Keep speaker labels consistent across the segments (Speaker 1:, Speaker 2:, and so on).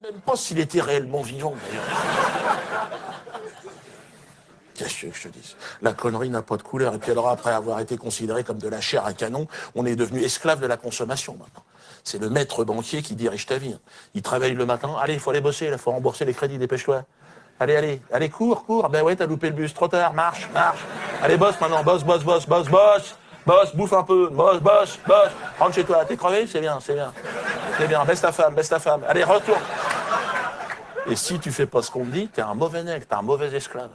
Speaker 1: Même pas s'il était réellement vivant, d'ailleurs. Qu'est-ce que je te dis? La connerie n'a pas de couleur. Et puis alors, après avoir été considéré comme de la chair à canon, on est devenu esclave de la consommation, maintenant. C'est le maître banquier qui dirige ta vie. Il travaille le matin. Allez, il faut aller bosser, il faut rembourser les crédits, dépêche-toi. Allez, cours. Ben ouais, t'as loupé le bus, trop tard, marche. Allez, bosse maintenant, bosse. Bosse, bouffe un peu, bosse. Rentre chez toi, t'es crevé? C'est bien. Baisse ta femme. Allez, retourne. Et si tu fais pas ce qu'on te dit, t'es un mauvais nègre, t'es un mauvais esclave.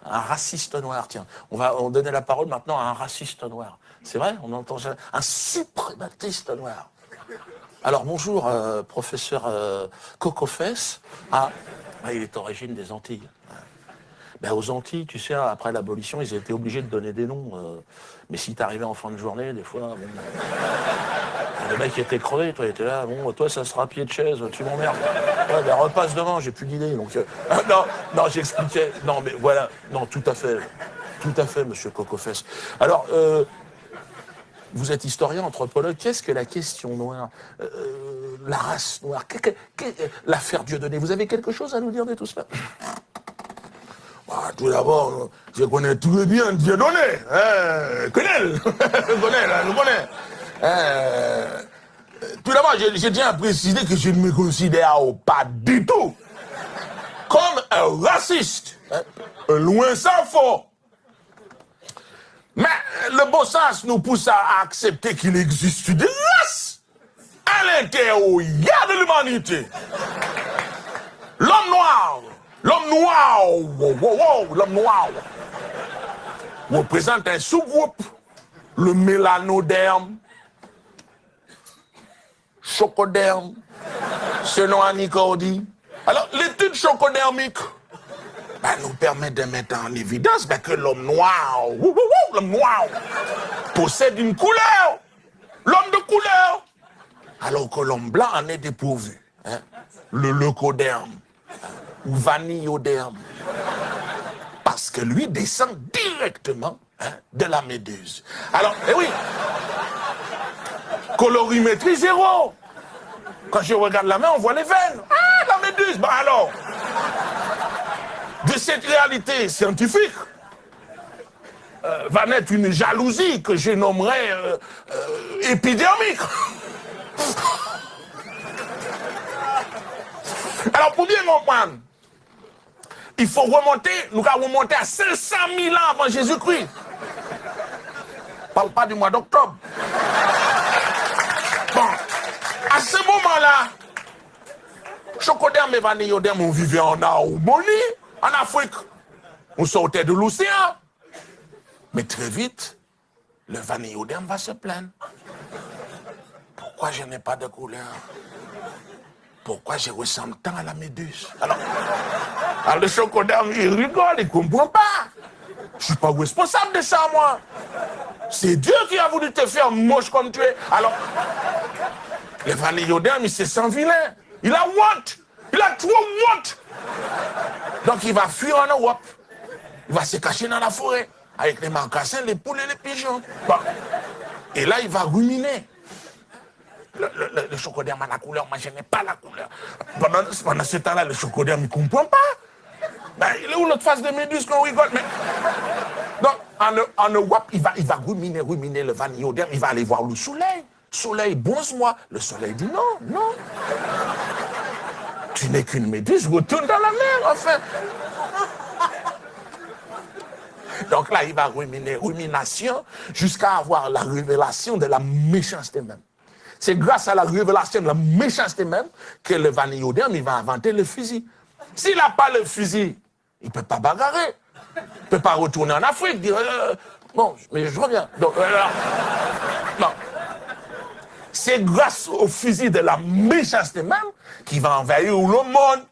Speaker 1: Un raciste noir, tiens. On va donner la parole maintenant à un raciste noir. C'est vrai, on entend ça. Un suprématiste noir. Alors bonjour, professeur Cocofès. Il est d'origine des Antilles. Ben, aux Antilles, tu sais, après l'abolition, ils étaient obligés de donner des noms. Mais si t'arrivais en fin de journée, des fois, le mec était crevé, toi, il était là, toi, ça sera pied de chaise, tu m'emmerdes. Ouais, ben, repasse demain, j'ai plus d'idées. Donc, non, j'expliquais. Non, mais voilà, non, tout à fait, monsieur Cocofès. Alors, vous êtes historien, anthropologue, qu'est-ce que la question noire, la race noire, l'affaire Dieudonné, vous avez quelque chose à nous dire de tout cela? Tout d'abord, je connais très bien Dieudonné, je connais. Tout d'abord, je tiens à préciser que je ne me considère pas du tout comme un raciste. Loin s'en faut. Mais le bon sens nous pousse à accepter qu'il existe des races à l'intérieur de l'humanité. L'homme noir représente un sous-groupe, le mélanoderme, chocoderme, selon Annie Cordy. Alors, l'étude chocodermique nous permet de mettre en évidence que l'homme noir possède une couleur, l'homme de couleur, alors que l'homme blanc en est dépourvu. Le leucoderme ou vanilloderme, parce que lui descend directement de la méduse. Alors, oui, colorimétrie zéro. Quand je regarde la main, on voit les veines. La méduse, alors, de cette réalité scientifique va naître une jalousie que je nommerais épidermique. Alors, pour bien comprendre, il faut remonter, nous allons remonter à 500 000 ans avant Jésus-Christ. Parle pas du mois d'octobre. Bon, à ce moment-là, chocoderme et vanilloderme, on vivait en harmonie, en Afrique. On sortait de l'océan. Mais très vite, le vanilloderme va se plaindre. Pourquoi je n'ai pas de couleur? Pourquoi je ressemble tant à la méduse? Alors le chocoderme, il rigole, il ne comprend pas. Je ne suis pas responsable de ça, moi. C'est Dieu qui a voulu te faire moche comme tu es. Alors, le vanilloderme, il se sent vilain. Il a honte. Il a trop honte. Donc, il va fuir en Europe. Il va se cacher dans la forêt avec les marcassins, les poules et les pigeons. Bon. Et là, il va ruminer. Le chocoderme a la couleur, moi je n'ai pas la couleur. Pendant ce temps-là, le chocoderme ne comprend pas. Il est où notre face de méduse qu'on rigole? Mais... Donc, en Europe, il va ruminer le vanilloderme, il va aller voir le soleil. Soleil, bonce-moi. Le soleil dit non. Tu n'es qu'une méduse, retourne dans la mer, enfin. Donc là, il va rumination, jusqu'à avoir la révélation de la méchanceté même. C'est grâce à la révélation de la méchanceté même que le vanilloderme, il va inventer le fusil. S'il n'a pas le fusil, il ne peut pas bagarrer. Il ne peut pas retourner en Afrique, dire bon, mais je reviens. Donc, non. C'est grâce au fusil de la méchanceté même qu'il va envahir le monde.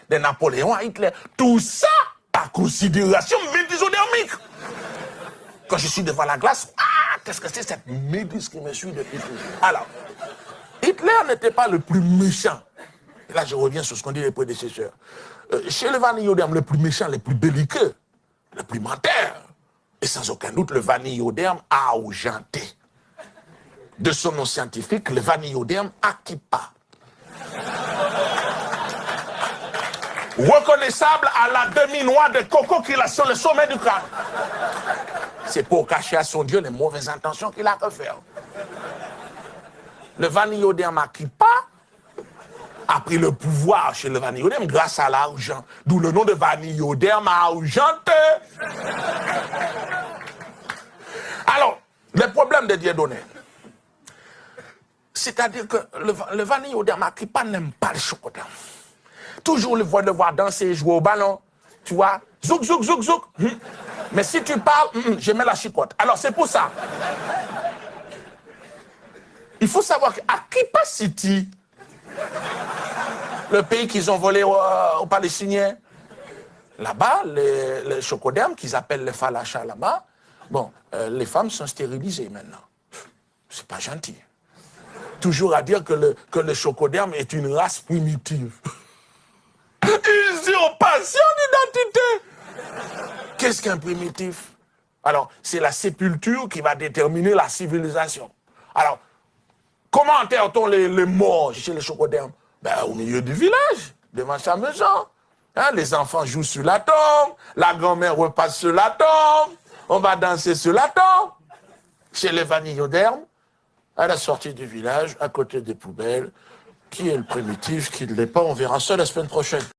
Speaker 1: De Napoléon à Hitler. Tout ça par considération médusodermique. Quand je suis devant la glace, qu'est-ce que c'est cette méduse qui me suit depuis toujours? Alors, Hitler n'était pas le plus méchant. Et là, je reviens sur ce qu'ont dit les prédécesseurs. Chez le vanilloderme, le plus méchant, le plus belliqueux, le plus menteur, et sans aucun doute le vanilloderme argenté. De son nom scientifique, le vanilloderme accipa. reconnaissable à la demi-noix de coco qu'il a sur le sommet du crâne. C'est pour cacher à son Dieu les mauvaises intentions qu'il a refait. Le vanilloderme Agrippa a pris le pouvoir chez le vanilloderme grâce à l'argent, d'où le nom de vanilloderme argenté. Alors, le problème de Dieudonné, c'est-à-dire que le vanilloderme Agrippa n'aime pas le chocoderme. Toujours le voir danser et jouer au ballon, tu vois, zouk, zouk, zouk, zouk. Mais si tu parles, je mets la chicotte. Alors c'est pour ça. Il faut savoir qu'Agrippa City, le pays qu'ils ont volé aux Palestiniens, là-bas, les chocodermes qu'ils appellent les falachas là-bas, bon, les femmes sont stérilisées maintenant. C'est pas gentil. Toujours à dire que le chocoderme est une race primitive. Usurpation d'identité. Qu'est-ce qu'un primitif? Alors, c'est la sépulture qui va déterminer la civilisation. Alors, comment enterre-t-on les morts chez les chocodermes? Ben, au milieu du village, devant sa maison. Hein, les enfants jouent sur la tombe, la grand-mère repasse sur la tombe, on va danser sur la tombe. Chez les vanillodermes, à la sortie du village, à côté des poubelles, qui est le primitif, qui ne l'est pas, on verra ça la semaine prochaine.